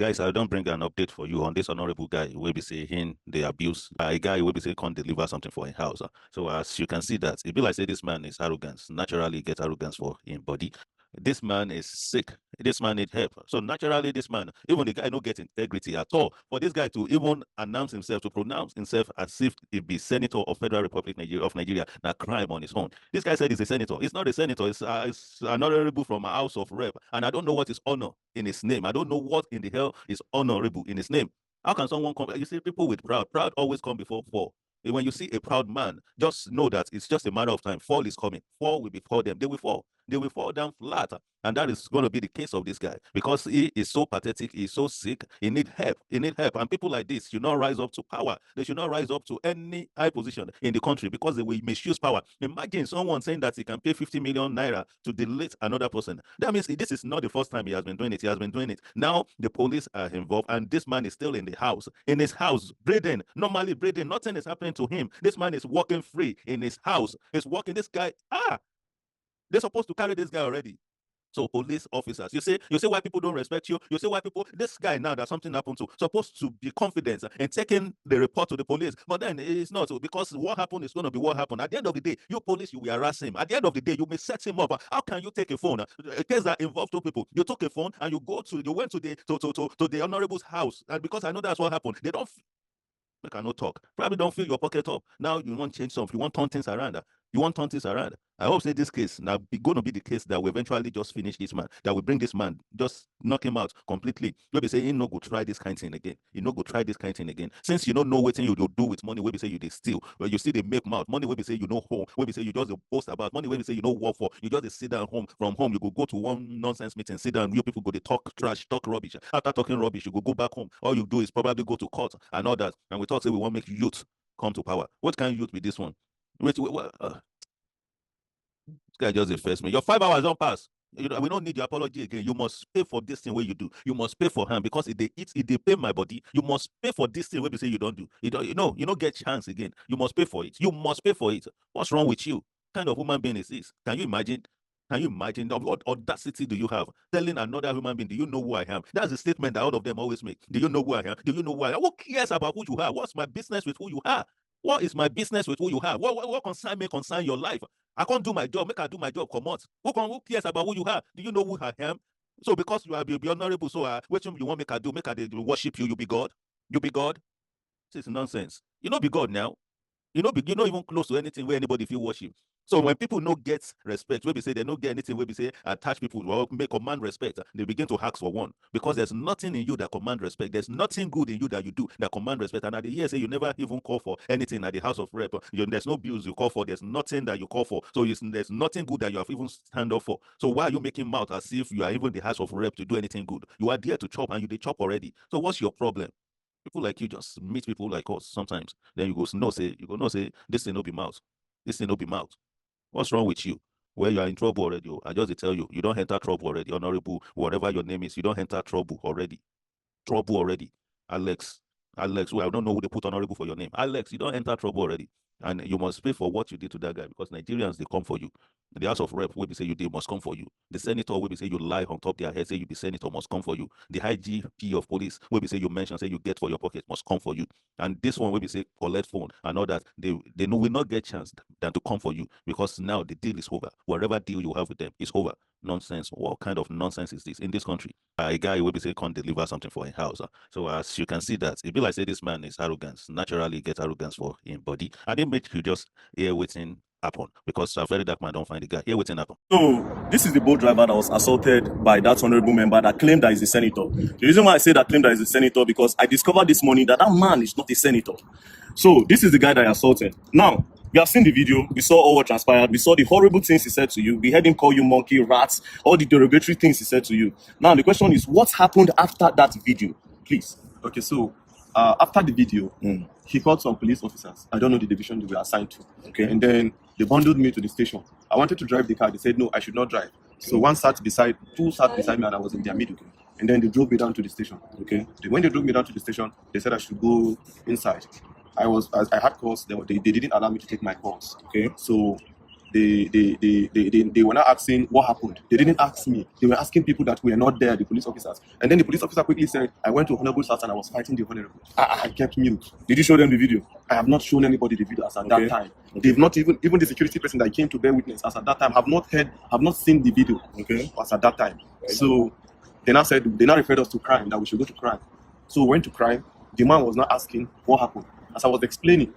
Guys, I don't bring an update for you on this honorable guy. Will be saying the abuse. A guy will be saying can't deliver something for a house. So as you can see that, it be like say this man is arrogance. Naturally get arrogance for him body. This man is sick. This man need help. So naturally, this man, even the guy no get integrity at all. For this guy to even announce himself, to pronounce himself as if he be senator of Federal Republic of Nigeria, that crime on his own. This guy said he's a senator. It's not a senator. It's an honorable from a house of rep. And I don't know what is honor in his name. I don't know what in the hell is honorable in his name. How can someone come? You see, people with proud always come before fall. When you see a proud man, just know that it's just a matter of time. Fall is coming. Fall will before them. They will fall. They will fall down flat. And that is going to be the case of this guy because he is so pathetic. He's so sick. He needs help. He needs help. And people like this should not rise up to power. They should not rise up to any high position in the country because they will misuse power. Imagine someone saying that he can pay 50 million naira to delete another person. That means this is not the first time he has been doing it. He has been doing it. Now the police are involved and this man is still in the house. In his house, breathing, normally breathing. Nothing is happening to him. This man is walking free in his house. He's walking. This guy, they're supposed to carry this guy already. So police officers, you say why people don't respect you. You say why people, this guy now that something happened to, supposed to be confident in taking the report to the police. But then it's not because what happened is going to be what happened. At the end of the day, you police, you will harass him. At the end of the day, you may set him up. How can you take a phone? A case that involves two people. You took a phone and you went to the honorable's house. And because I know that's what happened, they don't. I cannot talk. Probably don't fill your pocket up. Now you want to change something. You want to turn things around. You want to turn things around. I hope say this case now going to be the case that we eventually just finish this man. That we bring this man, just knock him out completely. You'll be saying, you no go try this kind of thing again. You no go try this kind of thing again. Since you don't know what you do with money, where we say you they steal, well, you see they make mouth. Money where we say you know home, where we say you just boast about money, where we say you know work for. You just sit down home. From home, you go to one nonsense meeting, sit down. You people go to talk trash, talk rubbish. After talking rubbish, you go back home. All you do is probably go to court and all that. And we thought say we want to make youth come to power. What kind of youth be this one? This guy just affects me. Your 5 hours don't pass. We don't need your apology again. You must pay for this thing where you do. You must pay for him because if they pay my body, you must pay for this thing where you say you don't do. You don't get chance again. You must pay for it. You must pay for it. What's wrong with you? What kind of human being is this? Can you imagine? Can you imagine what audacity do you have telling another human being, do you know who I am? That's the statement that all of them always make. Do you know who I am? Do you know who I am? Who cares about who you are? What's my business with who you are? What is my business with who you are? What concern me concern your life? I can't do my job. Make I do my job. Come on. Who cares about who you are? Do you know who I am? So because you are be honorable, so what you want make I do? Make I worship you? You be God? You be God? This is nonsense. You not be God now. You're not even close to anything where anybody feel worship. So when people no get respect, where we say they don't get anything, where we say attach people or make command respect, they begin to ask for one because there's nothing in you that command respect. There's nothing good in you that you do that command respect. And at the year say you never even call for anything at the House of Rep. There's no bills you call for. There's nothing that you call for. So there's nothing good that you have even stand up for. So why are you making mouth as if you are even the House of Rep to do anything good? You are there to chop and you chop already. So what's your problem? People like you just meet people like us sometimes. Then you go say this thing no be mouth. This thing no be mouth. What's wrong with you? Where you are in trouble already. I just tell you, you don't enter trouble already. Honorable, whatever your name is, you don't enter trouble already. Trouble already. Alex, well, I don't know who they put honorable for your name. Alex, you don't enter trouble already. And you must pay for what you did to that guy because Nigerians, they come for you. The House of Rep, where they say you did, must come for you. The senator, where they say you lie on top their head, say you be senator, must come for you. The IGP of police, where they say you mention, say you get for your pocket, must come for you. And this one, where we say collect phone and all that, they will not get chance than to come for you because now the deal is over. Whatever deal you have with them is over. Nonsense. What kind of nonsense is this in this country? A guy will be say can't deliver something for a house. So as you can see that it be like say this man is arrogance. Naturally get arrogance for him body. And they make you just hear waiting happen because Verydarkman don't find the guy. Hear waiting happen. So this is the boat driver that was assaulted by that honorable member that claimed that he's a senator. The reason why I say that claimed that he's a senator because I discovered this morning that man is not a senator. So this is the guy that I assaulted. Now, we have seen the video, we saw all what transpired, we saw the horrible things he said to you, we heard him call you monkey, rats, all the derogatory things he said to you. Now the question is, what happened after that video? Please. Okay, so after the video, he called some police officers. I don't know the division they were assigned to. Okay. And then they bundled me to the station. I wanted to drive the car. They said, no, I should not drive. So two sat beside me and I was in their middle. And then they drove me down to the station. Okay. When they drove me down to the station, they said I should go inside. I had calls. They didn't allow me to take my calls. Okay. So they were not asking what happened. They didn't ask me. They were asking people that were not there, the police officers. And then the police officer quickly said, I went to Honorable's house and I was fighting the Honorable. I kept mute. Did you show them the video? I have not shown anybody the video as at that time. They've not even the security person that came to bear witness as at that time have not seen the video. As at that time. So they now referred us to crime, that we should go to crime. So we went to crime. The man was not asking what happened. As I was explaining,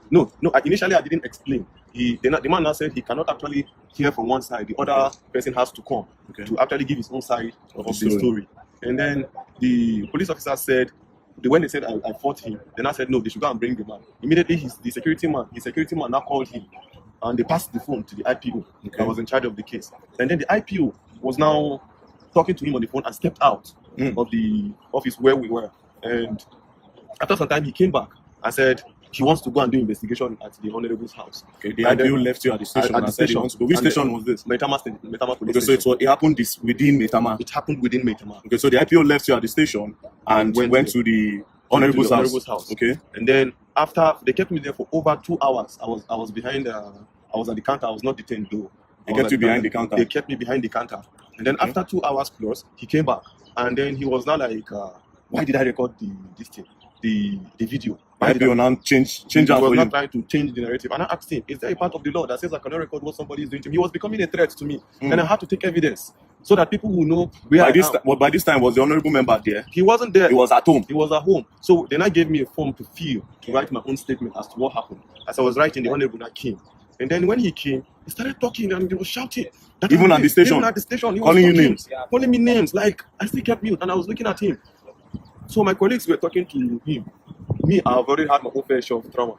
initially I didn't explain. The man now said he cannot actually hear from one side. The other person has to come to actually give his own side of the story. And then the police officer said, when they said I fought him, then I said no, they should go and bring the man. Immediately his security man now called him, and they passed the phone to the IPO that was in charge of the case. And then the IPO was now talking to him on the phone and stepped out of the office where we were. And after some time he came back and said he wants to go and do investigation at the Honorable's house. The IPO left you at the station. At the station. Which station was this? Maitama police station. So it happened within Maitama. It happened within Maitama. Okay, so the IPO left you at the station and went to the Honorable's house. Okay. And then after they kept me there for over 2 hours. I was behind. I was at the counter. I was not detained though. They kept you behind the counter. They kept me behind the counter. And then after 2 hours plus, he came back. And then he was now like, why did I record the video? IPO now change He out was for not you. trying to change the narrative. And I asked him, is there a part of the law that says I cannot record what somebody is doing to me? He was becoming a threat to me. And I had to take evidence so that people will know where By this time, was the honorable member there? He wasn't there. He was at home. He was at home. So then I gave me a form to fill, to write my own statement as to what happened. As I was writing, the honorable now came. And then when he came, he started talking and he was shouting. Even at the station? Even at the station. He was Calling you talking, names? Calling me names. Like, I still kept mute and I was looking at him. So my colleagues were talking to him. Me, I've already had my own fair share of trauma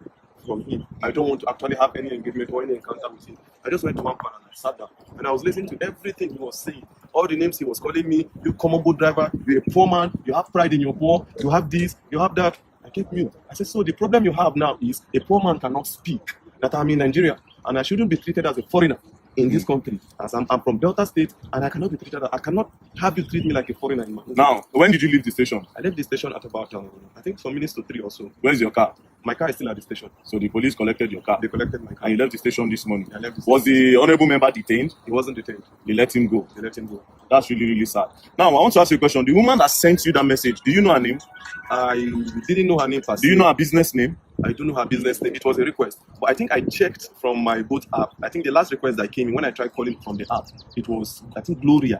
from him. I don't want to actually have any engagement or any encounter with him. I just went to one corner and I sat down. And I was listening to everything he was saying. All the names he was calling me. You common boat driver, you're a poor man, you have pride in your poor, you have this, you have that. I kept mute. I said, so the problem you have now is a poor man cannot speak. That I'm in Nigeria and I shouldn't be treated as a foreigner in this country. As I'm from Delta State and I cannot be treated. I cannot have you treat me like a foreigner in my country. Now, when did you leave the station? I left the station at about I think some minutes to 3 or so. Where's your car? My car is still at the station. So the police collected your car. They collected my car. And you left the station this morning. I left the Was the honorable member detained? He wasn't detained. They let him go. They let him go. That's really, really sad. Now, I want to ask you a question. The woman that sent you that message, do you know her name? I didn't know her name per se. Do you know her business name? I don't know her business name. It was a request. But I think I checked from my boat app. I think the last request that came in when I tried calling from the app, it was, I think, Gloria.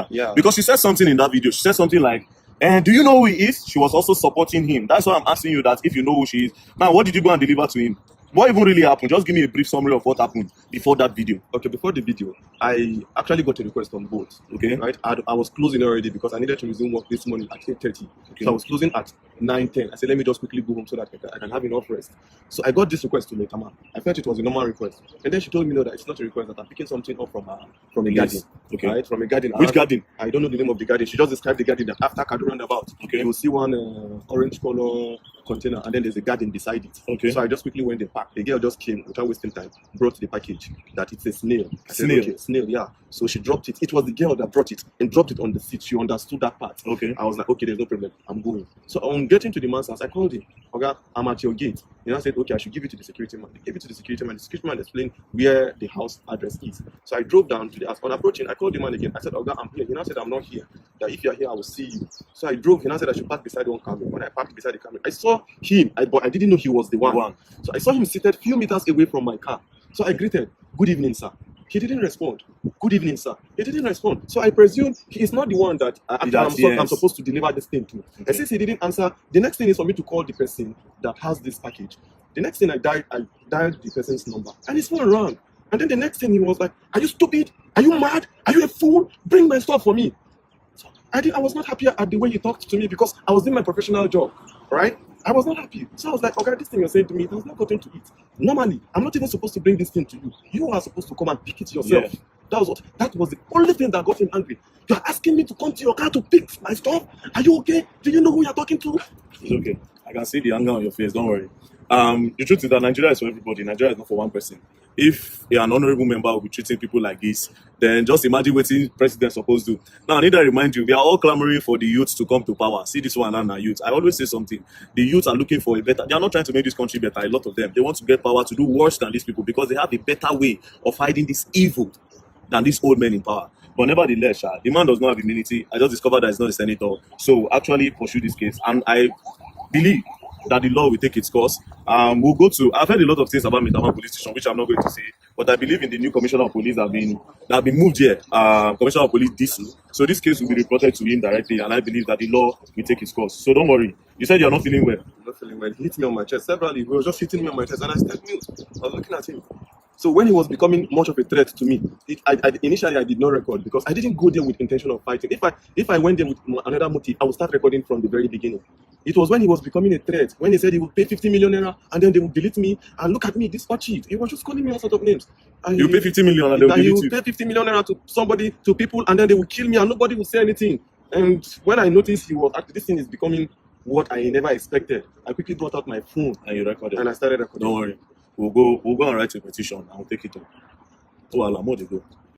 Yeah. Because she said something in that video. She said something like, and do you know who he is? She was also supporting him. That's why I'm asking you that if you know who she is. Now, what did you go and deliver to him? What even really happened? Just give me a brief summary of what happened before that video. Okay, before the video, I actually got a request on both. Okay. Right? I was closing already because I needed to resume work this morning at 8:30. Okay. So I was closing at 9:10. I said, let me just quickly go home so that I can have enough rest. So I got this request to Maitama. I felt it was a normal request. And then she told me no, that it's not a request, that I'm picking something up from a garden. Okay. Right? From a garden. Which garden? I don't know the name of the garden. She just described the garden that after Kadu roundabout. Okay. You will see one orange color container and then there's a garden beside it. Okay. So I just quickly went and packed. The girl just came without wasting time, brought the package that it's a snail. I said, Snail? okay, snail, yeah. So she dropped it. It was the girl that brought it and dropped it on the seat. She understood that part. Okay. I was like, okay, there's no problem. I'm going. So on getting to the man's house, I called him. Okay, I'm at your gate. And I said, okay, I should give it to the security man. I gave it to the security man. The security man explained where the house address is. So I drove down to the house. On approaching, I called the man again. I said, okay, I'm here. He now said, I'm not here. That if you're here, I will see you. So I drove. He now said I should park beside one camera. When I parked beside the camera, I saw him, but I didn't know he was the one. So I saw him seated few meters away from my car. So I greeted, good evening, sir. He didn't respond. Good evening, sir. He didn't respond. So I presume he is not the one that I'm supposed to deliver this thing to. Okay. And since he didn't answer, the next thing is for me to call the person that has this package. The next thing I dialed the person's number. And his phone rang. And then the next thing he was like, are you stupid? Are you mad? Are you a fool? Bring my stuff for me. So I was not happy at the way he talked to me because I was doing my professional job, right? I was not happy. So I was like, okay, this thing you're saying to me, it has not gotten to it. Normally, I'm not even supposed to bring this thing to you. You are supposed to come and pick it yourself. Yeah. That was the only thing that got him angry. You're asking me to come to your car to pick my stuff? Are you okay? Do you know who you're talking to? It's okay. I can see the anger on your face, don't worry. The truth is that Nigeria is for everybody. Nigeria is not for one person. if an honorable member will be treating people like this, then just imagine what the president supposed to do. Now, I need to remind you, we are all clamoring for the youth to come to power. See this one and our youth. I always say something. The youth are looking for a better, they are not trying to make this country better, a lot of them. They want to get power to do worse than these people because they have a better way of hiding this evil than these old men in power. But nevertheless, the man does not have immunity. I just discovered that he's not a senator. So actually pursue this case. And I believe that the law will take its course. We'll go to, I've heard a lot of things about Mitaman police station, which I'm not going to say, but I believe in the new commissioner of police that have been moved here, commissioner of police Disu. So this case will be reported to him directly, and I believe that the law will take its course. So don't worry. You said you're not feeling well. I'm not feeling well. He hit me on my chest severally. He was just hitting me on my chest, and I stepped mute. I was looking at him. So when he was becoming much of a threat to me, initially I did not record because I didn't go there with intention of fighting. If I went there with another motive, I would start recording from the very beginning. It was when he was becoming a threat, when he said he would pay 50 million naira and then they would delete me. And look at me, this cheat. He was just calling me all sorts of names. And You pay 50 million and they will he delete would you. pay 50 million naira to somebody, to people, and then they would kill me and nobody would say anything. And when I noticed he was actually, this thing is becoming what I never expected, I quickly brought out my phone And you recorded. and I started recording. Don't worry. We'll go and write a petition and we'll take it up. Oh, Allah, more they go.